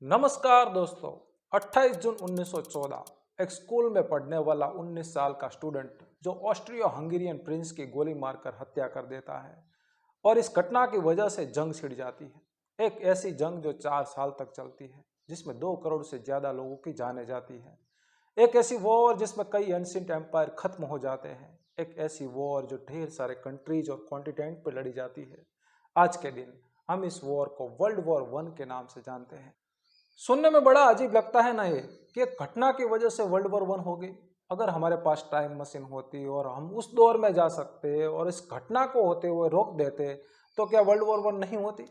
नमस्कार दोस्तों। 28 जून 1914 एक स्कूल में पढ़ने वाला 19 साल का स्टूडेंट जो ऑस्ट्रियो हंगेरियन प्रिंस की गोली मारकर हत्या कर देता है और इस घटना की वजह से जंग छिड़ जाती है। एक ऐसी जंग जो 4 साल तक चलती है, जिसमें 2 करोड़ से ज्यादा लोगों की जानें जाती है। एक ऐसी वॉर जिसमें कई एंशिएंट एम्पायर खत्म हो जाते हैं। एक ऐसी वॉर जो ढेर सारे कंट्रीज और कॉन्टिनेंट पर लड़ी जाती है। आज के दिन हम इस वॉर को वर्ल्ड वॉर 1 के नाम से जानते हैं। सुनने में बड़ा अजीब लगता है ना ये, कि एक घटना की वजह से वर्ल्ड वॉर 1 हो गई। अगर हमारे पास टाइम मशीन होती और हम उस दौर में जा सकते और इस घटना को होते हुए रोक देते, तो क्या वर्ल्ड वॉर 1 नहीं होती?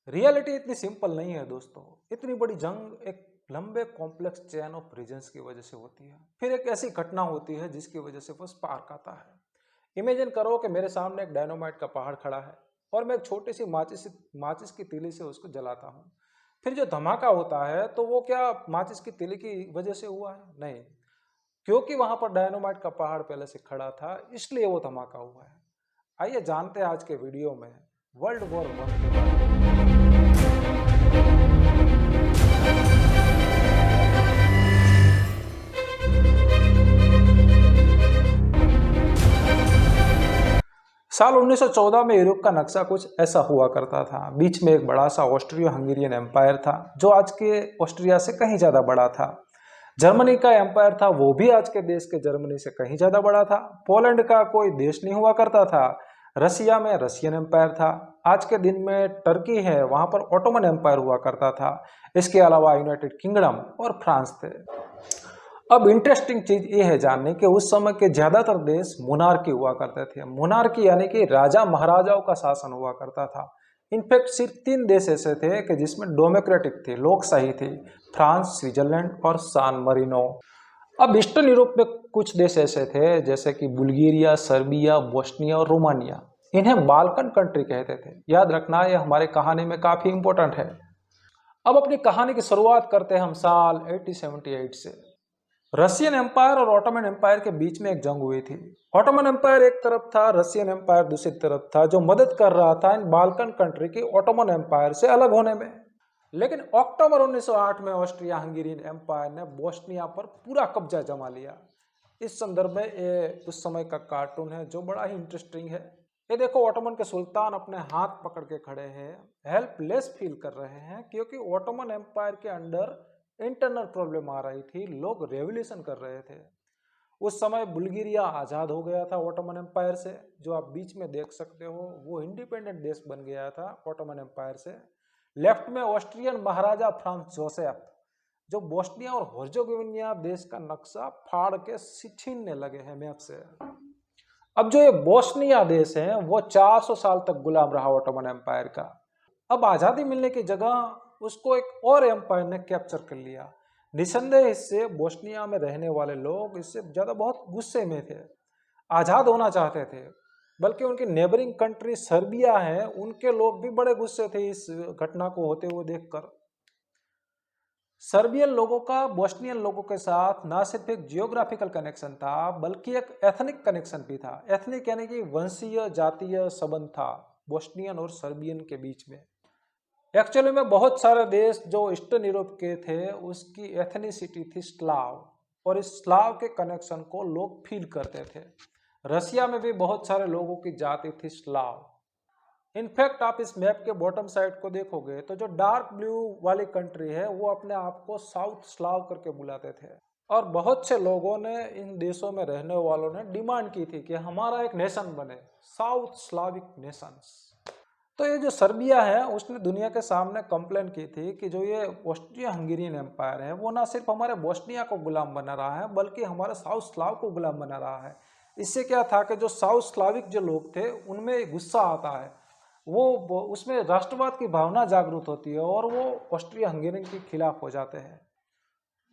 रियलिटी इतनी सिंपल नहीं है दोस्तों। इतनी बड़ी जंग एक लंबे कॉम्प्लेक्स चेन ऑफ रीजन्स की वजह से होती है। फिर एक ऐसी घटना होती है जिसकी वजह से वो स्पार्क आता है। इमेजिन करो कि मेरे सामने एक डायनामाइट का पहाड़ खड़ा है और मैं एक छोटी सी माचिस की तीली से उसको जलाता हूँ। फिर जो धमाका होता है तो वो क्या माचिस की तीली की वजह से हुआ है? नहीं, क्योंकि वहां पर डायनामाइट का पहाड़ पहले से खड़ा था, इसलिए वो धमाका हुआ है। आइए जानते हैं आज के वीडियो में वर्ल्ड वॉर 1 के बारे में। साल 1914 में यूरोप का नक्शा कुछ ऐसा हुआ करता था। बीच में एक बड़ा सा ऑस्ट्रियो हंगेरियन एम्पायर था, जो आज के ऑस्ट्रिया से कहीं ज्यादा बड़ा था। जर्मनी का एम्पायर था, वो भी आज के देश के जर्मनी से कहीं ज्यादा बड़ा था। पोलैंड का कोई देश नहीं हुआ करता था। रसिया में रशियन एम्पायर था। आज के दिन में टर्की है, वहां पर ऑटोमन एम्पायर हुआ करता था। इसके अलावा यूनाइटेड किंगडम और फ्रांस थे। अब इंटरेस्टिंग चीज ये है जानने कि उस समय के ज्यादातर देश मोनार्की हुआ करते थे। मोनार्की यानी कि राजा महाराजाओं का शासन हुआ करता था। इनफैक्ट सिर्फ 3 देश ऐसे थे कि जिसमें डेमोक्रेटिक थी, लोकशाही थी। फ्रांस, स्विट्जरलैंड और सान मरीनो। अब ईस्टर्न यूरोप में कुछ देश ऐसे थे जैसे कि बुल्गारिया, सर्बिया, बोस्निया और रोमानिया। इन्हें बाल्कन कंट्री कहते थे। याद रखना, यह हमारी कहानी में काफी इंपॉर्टेंट है। अब अपनी कहानी की शुरुआत करते हैं हम साल 1878 से। रशियन एम्पायर और ऑटोमन एम्पायर के बीच में एक जंग हुई थी। ऑटोमन एम्पायर एक तरफ था, रशियन एम्पायर दूसरी तरफ था, जो मदद कर रहा था इन बाल्कन कंट्री की ऑटोमन एम्पायर से अलग होने में। लेकिन अक्टूबर 1908 में ऑस्ट्रिया हंगेरियन एम्पायर ने बोस्निया पर पूरा कब्जा जमा लिया। इस संदर्भ में ये उस समय का कार्टून है जो बड़ा ही इंटरेस्टिंग है। ये देखो, ऑटोमन के सुल्तान अपने हाथ पकड़ के खड़े हैं, हेल्पलेस फील कर रहे हैं, क्योंकि ऑटोमन एम्पायर के अंडर इंटरनल प्रॉब्लम आ रही थी। लोग रेवोल्यूशन कर रहे थे। उस समय बुल्गारिया आज़ाद हो गया था ऑटोमन एम्पायर से, जो आप बीच में देख सकते हो। वो इंडिपेंडेंट देश बन गया था ऑटोमन एम्पायर से। लेफ्ट में ऑस्ट्रियन महाराजा फ्रांस जोसेफ, जो बोस्निया और हर्जेगोविना देश का नक्शा फाड़ के छीनने लगे हैं मैप से। अब जो ये बोस्निया देश है, वो 400 साल तक गुलाम रहा ऑटोमन एम्पायर का। अब आज़ादी मिलने की जगह उसको एक और एम्पायर ने कैप्चर कर लिया। निसंदेह इससे बोस्निया में रहने वाले लोग इससे ज़्यादा बहुत गुस्से में थे, आज़ाद होना चाहते थे। बल्कि उनकी नेबरिंग कंट्री सर्बिया है, उनके लोग भी बड़े गुस्से थे इस घटना को होते हुए देखकर। सर्बियन लोगों का बोस्नियन लोगों के साथ ना सिर्फ एक जियोग्राफिकल कनेक्शन था, बल्कि एक एथनिक कनेक्शन भी था। एथनिक यानी कि वंशीय जातीय संबंध था बोस्नियन और सर्बियन के बीच में। एक्चुअली में बहुत सारे देश जो ईस्टर्न यूरोप के थे, उसकी एथनिसिटी थी स्लाव, और इस स्लाव के कनेक्शन को लोग फील करते थे। रसिया में भी बहुत सारे लोगों की जाति थी स्लाव। इनफैक्ट आप इस मैप के बॉटम साइड को देखोगे तो जो डार्क ब्लू वाली कंट्री है, वो अपने आप को साउथ स्लाव करके बुलाते थे। और बहुत से लोगों ने, इन देशों में रहने वालों ने डिमांड की थी कि हमारा एक नेशन बने, साउथ स्लाविक नेशंस। तो ये जो सर्बिया है, उसने दुनिया के सामने कंप्लेन की थी कि जो ये ऑस्ट्रिया हंगेरियन एम्पायर है, वो ना सिर्फ हमारे बोस्निया को गुलाम बना रहा है, बल्कि हमारे साउथ स्लाव को गुलाम बना रहा है। इससे क्या था कि जो साउथ स्लाविक जो लोग थे, उनमें गुस्सा आता है, वो उसमें राष्ट्रवाद की भावना जागृत होती है और वो ऑस्ट्रिया हंगेरियन के खिलाफ हो जाते हैं।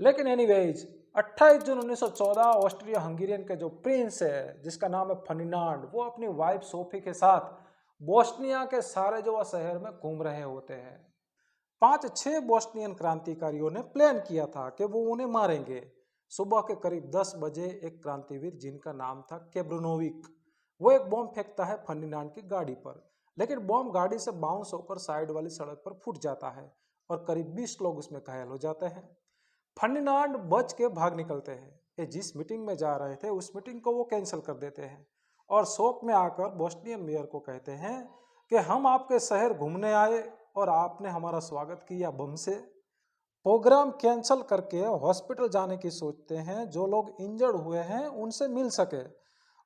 लेकिन एनीवेज, 28 जून 1914 ऑस्ट्रिया हंगेरियन के जो प्रिंस है, जिसका नाम है फर्डिनांड, वो अपनी वाइफ सोफी के साथ बोस्निया के सारेजोवा शहर में घूम रहे होते हैं। 5-6 बोस्नियन क्रांतिकारियों ने प्लान किया था कि वो उन्हें मारेंगे। सुबह के करीब 10 बजे एक क्रांतिवीर, जिनका नाम था केब्रनोविक, वो एक बॉम्ब फेंकता है फर्डिनांड की गाड़ी पर। लेकिन बॉम्ब गाड़ी से बाउंस होकर साइड वाली सड़क पर फूट जाता है और करीब 20 लोग उसमें घायल हो जाते हैं। फर्डिनांड बच के भाग निकलते हैं। ये जिस मीटिंग में जा रहे थे उस मीटिंग को वो कैंसिल कर देते हैं और शोक में आकर बोस्नियन मेयर को कहते हैं कि हम आपके शहर घूमने आए और आपने हमारा स्वागत किया बम से। प्रोग्राम कैंसिल करके हॉस्पिटल जाने की सोचते हैं, जो लोग इंजर्ड हुए हैं उनसे मिल सके।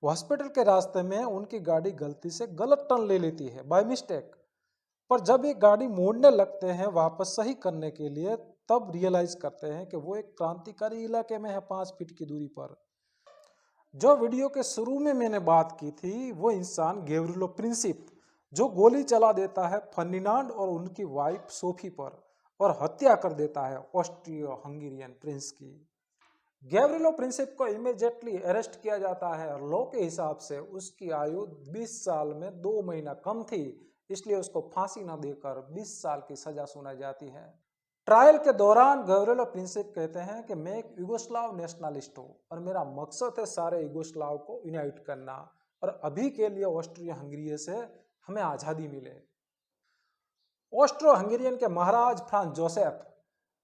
हॉस्पिटल के रास्ते में उनकी गाड़ी गलती से गलत टर्न ले लेती है बाय मिस्टेक, पर जब ये गाड़ी मोड़ने लगते हैं वापस सही करने के लिए, तब रियलाइज करते हैं कि वो एक क्रांतिकारी इलाके में है 5 फीट की दूरी पर। जो वीडियो के शुरू में मैंने बात की थी, वो इंसान गैव्रिलो प्रिंसिप, जो गोली चला देता है फर्डिनांड और उनकी वाइफ सोफी पर और हत्या कर देता है ऑस्ट्रियो हंगेरियन प्रिंस की। गैव्रिलो प्रिंसिप को इमीडिएटली अरेस्ट किया जाता है और लॉ के हिसाब से उसकी आयु 20 साल में 2 महीना कम थी, इसलिए उसको फांसी न देकर 20 साल की सजा सुनाई जाती है। ट्रायल के दौरान गैव्रिलो प्रिंसिप कहते हैं कि मैं एक यूगोस्लाव नेशनलिस्ट हूँ और मेरा मकसद है सारे यूगोस्लाव को यूनाइट करना और अभी के लिए ऑस्ट्रिया हंगेरी से हमें आज़ादी मिले। ऑस्ट्रो हंगेरियन के महाराज फ्रांज जोसेफ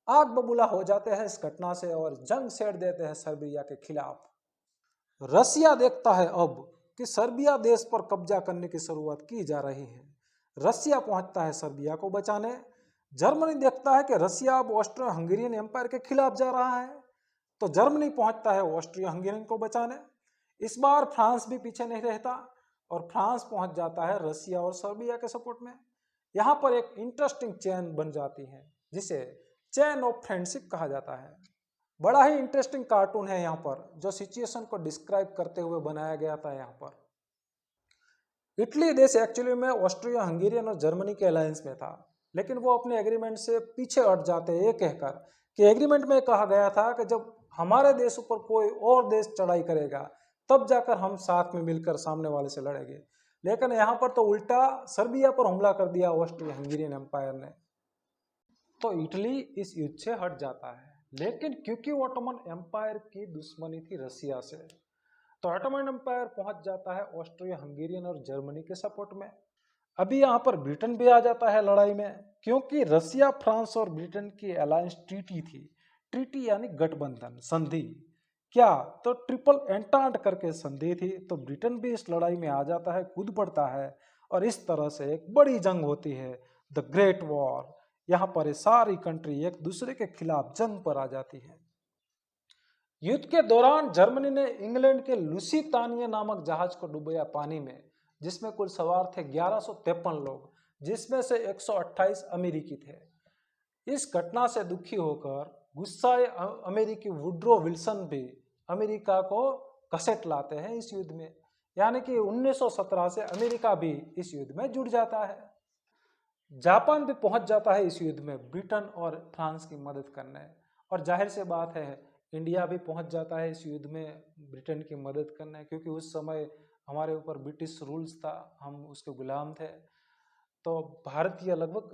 आग बबूला हो जाते हैं इस घटना से और जंग छेड़ देते हैं सर्बिया के खिलाफ। रसिया देखता है अब कि सर्बिया देश पर कब्जा करने की शुरुआत की जा रही है। रसिया पहुंचता है सर्बिया को बचाने। जर्मनी देखता है कि रसिया अब ऑस्ट्रो हंगेरियन एम्पायर के खिलाफ जा रहा है, तो जर्मनी पहुंचता है ऑस्ट्रिया हंगेरियन को बचाने। इस बार फ्रांस भी पीछे नहीं रहता और फ्रांस पहुंच जाता है रसिया और सर्बिया के सपोर्ट में। यहाँ पर एक इंटरेस्टिंग चेन बन जाती है जिसे चेन ऑफ फ्रेंडशिप कहा जाता है। बड़ा ही इंटरेस्टिंग कार्टून है यहाँ पर, जो सिचुएशन को डिस्क्राइब करते हुए बनाया गया था। यहाँ पर इटली देश एक्चुअली में ऑस्ट्रिया हंगेरियन और जर्मनी के अलायंस में था, लेकिन वो अपने एग्रीमेंट से पीछे हट जाते हैं ये कहकर कि एग्रीमेंट में कहा गया था कि जब हमारे देश ऊपर कोई और देश चढ़ाई करेगा तब जाकर हम साथ में मिलकर सामने वाले से लड़ेंगे। लेकिन यहाँ पर तो उल्टा सर्बिया पर हमला कर दिया ऑस्ट्रिया हंगेरियन एम्पायर ने, तो इटली इस युद्ध से हट जाता है। लेकिन क्योंकि ऑटोमन एम्पायर की दुश्मनी थी रसिया से, तो ऑटोमन एम्पायर पहुंच जाता है ऑस्ट्रिया हंगेरियन और जर्मनी के सपोर्ट में। अभी यहाँ पर ब्रिटेन भी आ जाता है लड़ाई में, क्योंकि रसिया, फ्रांस और ब्रिटेन की अलायंस ट्रीटी थी। ट्रीटी यानी गठबंधन, संधि। क्या तो ट्रिपल एंटांट करके संधि थी, तो ब्रिटेन भी इस लड़ाई में आ जाता है, कूद पड़ता है और इस तरह से एक बड़ी जंग होती है, द ग्रेट वॉर। यहाँ पर ये सारी कंट्री एक दूसरे के खिलाफ जंग पर आ जाती है। युद्ध के दौरान जर्मनी ने इंग्लैंड के लुसीतानिया नामक जहाज को डुबोया पानी में, जिसमें कुल सवार थे 1153 लोग, जिसमें से 128 अमेरिकी थे। इस घटना से दुखी होकर गुस्साए अमेरिकी वुड्रो विल्सन भी अमेरिका को घसीट लाते हैं इस युद्ध में, यानी कि 1917 से अमेरिका भी इस युद्ध में जुड़ जाता है। जापान भी पहुंच जाता है इस युद्ध में ब्रिटेन और फ्रांस की मदद करने, और जाहिर से बात है इंडिया भी पहुंच जाता है इस युद्ध में ब्रिटेन की मदद करने, क्योंकि उस समय हमारे ऊपर ब्रिटिश रूल्स था, हम उसके गुलाम थे। तो भारतीय लगभग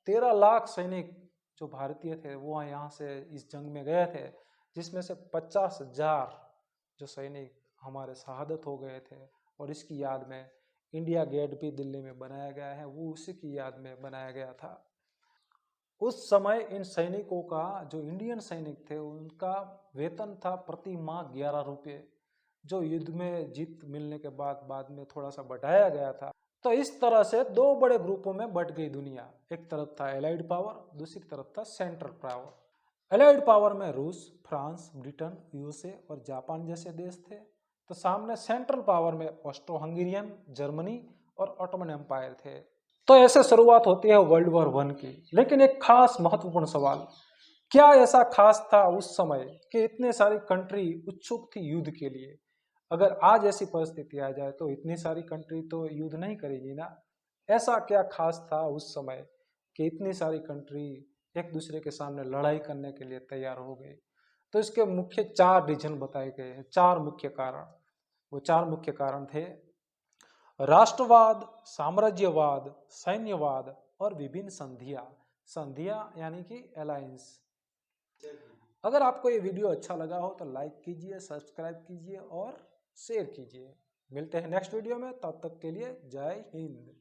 13 लाख सैनिक जो भारतीय थे वो यहाँ से इस जंग में गए थे, जिसमें से 50,000 जो सैनिक हमारे शहादत हो गए थे। और इसकी याद में इंडिया गेट भी दिल्ली में बनाया गया है, वो उसी की याद में बनाया गया था। उस समय इन सैनिकों का, जो इंडियन सैनिक थे, उनका वेतन था प्रति माह 11 रुपये, जो युद्ध में जीत मिलने के बाद में थोड़ा सा बढ़ाया गया था। तो इस तरह से दो बड़े ग्रुपों में बट गई दुनिया। एक तरफ था एलाइड पावर, दूसरी तरफ था सेंट्रल पावर। एलाइड पावर में रूस, फ्रांस, ब्रिटेन, यूएसए और जापान जैसे देश थे, तो सामने सेंट्रल पावर में ऑस्ट्रो हंगेरियन, जर्मनी और ऑटोमन एम्पायर थे। तो ऐसे शुरुआत होती है वर्ल्ड वॉर 1 की। लेकिन एक खास महत्वपूर्ण सवाल, क्या ऐसा खास था उस समय कि इतने सारी कंट्री उत्सुक थी युद्ध के लिए? अगर आज ऐसी परिस्थिति आ जाए तो इतनी सारी कंट्री तो युद्ध नहीं करेगी ना। ऐसा क्या खास था उस समय कि इतनी सारी कंट्री एक दूसरे के सामने लड़ाई करने के लिए तैयार हो गई? तो इसके मुख्य 4 रीजन बताए गए हैं, 4 मुख्य कारण। वो 4 मुख्य कारण थे: राष्ट्रवाद, साम्राज्यवाद, सैन्यवाद और विभिन्न संधियां। संधियां यानी कि अलायंस। अगर आपको ये वीडियो अच्छा लगा हो तो लाइक कीजिए, सब्सक्राइब कीजिए और शेयर कीजिए। मिलते हैं नेक्स्ट वीडियो में, तब तक के लिए जय हिंद।